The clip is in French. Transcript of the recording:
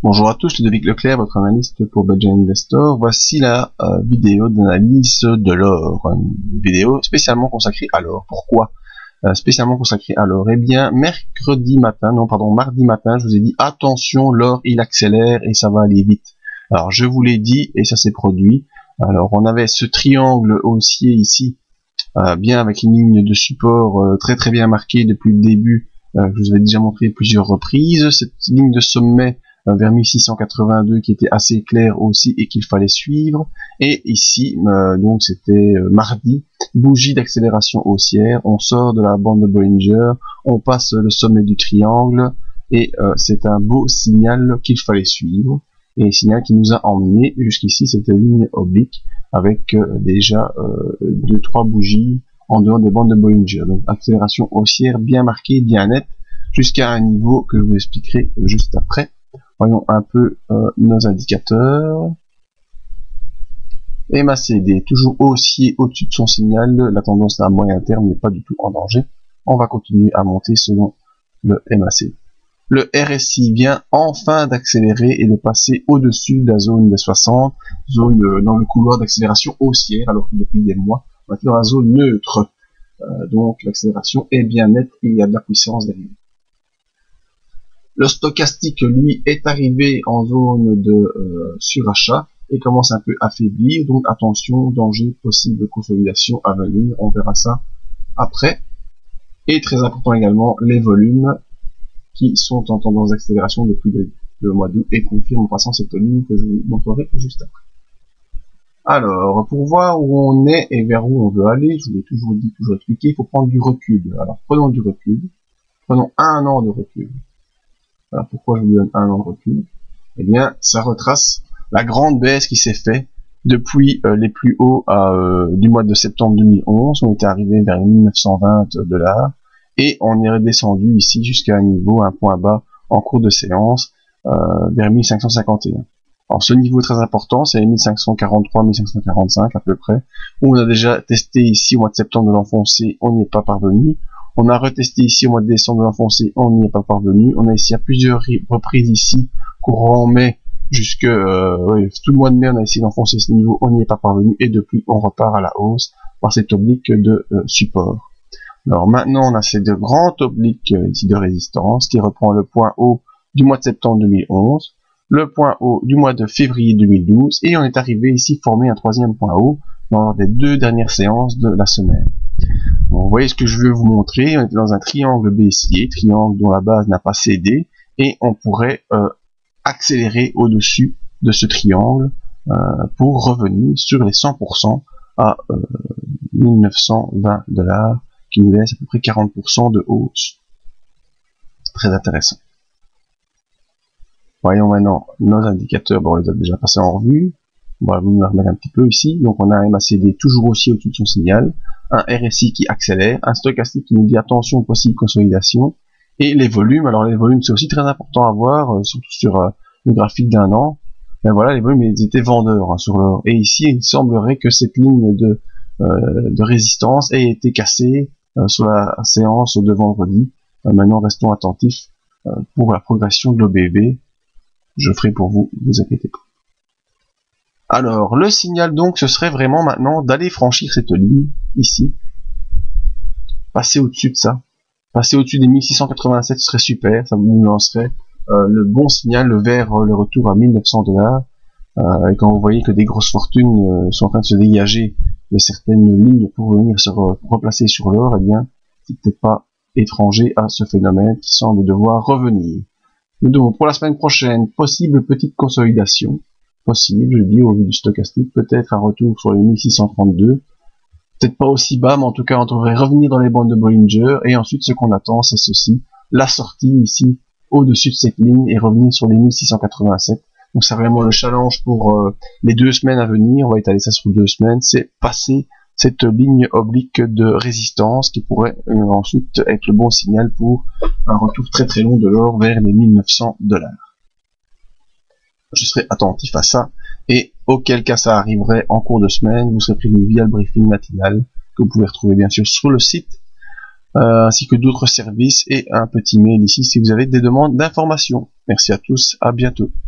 Bonjour à tous, Ludovic Leclerc, votre analyste pour Budget Investor. Voici la vidéo d'analyse de l'or, une vidéo spécialement consacrée à l'or. Pourquoi spécialement consacrée à l'or? Eh bien, mardi matin, je vous ai dit attention, l'or il accélère et ça va aller vite. Alors je vous l'ai dit et ça s'est produit. Alors on avait ce triangle haussier ici, bien avec une ligne de support très bien marquée depuis le début. Je vous avais déjà montré plusieurs reprises. Cette ligne de sommet vers 1682 qui était assez clair aussi et qu'il fallait suivre, et ici donc c'était mardi, bougie d'accélération haussière, on sort de la bande de Bollinger, on passe le sommet du triangle et c'est un beau signal qu'il fallait suivre, et signal qui nous a emmené jusqu'ici, cette ligne oblique avec déjà 2-3 bougies en dehors des bandes de Bollinger, donc accélération haussière bien marquée, bien nette, jusqu'à un niveau que je vous expliquerai juste après. Voyons un peu nos indicateurs. MACD, toujours haussier au-dessus de son signal, la tendance à moyen terme n'est pas du tout en danger. On va continuer à monter selon le MACD. Le RSI vient enfin d'accélérer et de passer au-dessus de la zone des 60, zone dans le couloir d'accélération haussière, alors que depuis des mois, on est dans la zone neutre. Donc l'accélération est bien nette et il y a de la puissance derrière. Le stochastique, lui, est arrivé en zone de surachat et commence un peu à faiblir, donc attention, danger, possible consolidation à venir, on verra ça après. Et très important également, les volumes qui sont en tendance d'accélération depuis le mois d'août et confirment en passant cette ligne que je vous montrerai juste après. Alors, pour voir où on est et vers où on veut aller, je vous l'ai toujours dit, toujours expliqué, il faut prendre du recul. Alors, prenons du recul, prenons un an de recul. Alors pourquoi je vous donne un an de recul? Eh bien, ça retrace la grande baisse qui s'est faite depuis les plus hauts du mois de septembre 2011. On était arrivé vers 1920 $, et on est redescendu ici jusqu'à un niveau, un point bas en cours de séance, vers 1551. Alors ce niveau est très important, c'est 1543, 1545 à peu près, où on a déjà testé ici au mois de septembre de l'enfoncer, on n'y est pas parvenu. On a retesté ici au mois de décembre de l'enfoncer, on n'y est pas parvenu. On a ici à plusieurs reprises ici, courant mai, jusque tout le mois de mai, on a essayé d'enfoncer ce niveau, on n'y est pas parvenu, et depuis on repart à la hausse par cette oblique de support. Alors maintenant on a ces deux grandes obliques ici de résistance qui reprend le point haut du mois de septembre 2011, le point haut du mois de février 2012, et on est arrivé ici former un troisième point haut lors des deux dernières séances de la semaine. Bon, vous voyez ce que je veux vous montrer, on était dans un triangle baissier, triangle dont la base n'a pas cédé, et on pourrait accélérer au-dessus de ce triangle pour revenir sur les 100% à 1920 $, qui nous laisse à peu près 40% de hausse. Très intéressant. Voyons maintenant nos indicateurs, bon, on les a déjà passés en revue. On va vous remettre un petit peu ici. Donc on a un MACD toujours aussi au-dessus de son signal, un RSI qui accélère, un stochastique qui nous dit attention possible consolidation, et les volumes. Alors les volumes c'est aussi très important à voir, surtout sur le graphique d'un an. Mais voilà, les volumes ils étaient vendeurs sur l'or. Et ici il semblerait que cette ligne de résistance ait été cassée sur la séance de vendredi. Maintenant restons attentifs pour la progression de l'OBV. Je ferai pour vous, ne vous inquiétez pas. Alors, le signal donc, ce serait vraiment maintenant d'aller franchir cette ligne, ici. Passer au-dessus de ça. Passer au-dessus des 1687, ce serait super, ça nous lancerait le bon signal vers le retour à 1900 $. Et quand vous voyez que des grosses fortunes sont en train de se dégager de certaines lignes pour venir se replacer sur l'or, eh bien, c'est peut-être pas étranger à ce phénomène qui semble devoir revenir. Donc, pour la semaine prochaine, possible petite consolidation. Possible, je dis, au vu du stochastique, peut-être un retour sur les 1632, peut-être pas aussi bas, mais en tout cas on devrait revenir dans les bandes de Bollinger, et ensuite ce qu'on attend c'est ceci, la sortie ici, au-dessus de cette ligne, et revenir sur les 1687, donc c'est vraiment le challenge pour les 2 semaines à venir, on va étaler ça sur 2 semaines, c'est passer cette ligne oblique de résistance, qui pourrait ensuite être le bon signal pour un retour très long de l'or vers les 1900 $. Je serai attentif à ça, et auquel cas ça arriverait en cours de semaine, vous serez prévenu via le briefing matinal, que vous pouvez retrouver bien sûr sur le site, ainsi que d'autres services, et un petit mail ici si vous avez des demandes d'informations. Merci à tous, à bientôt.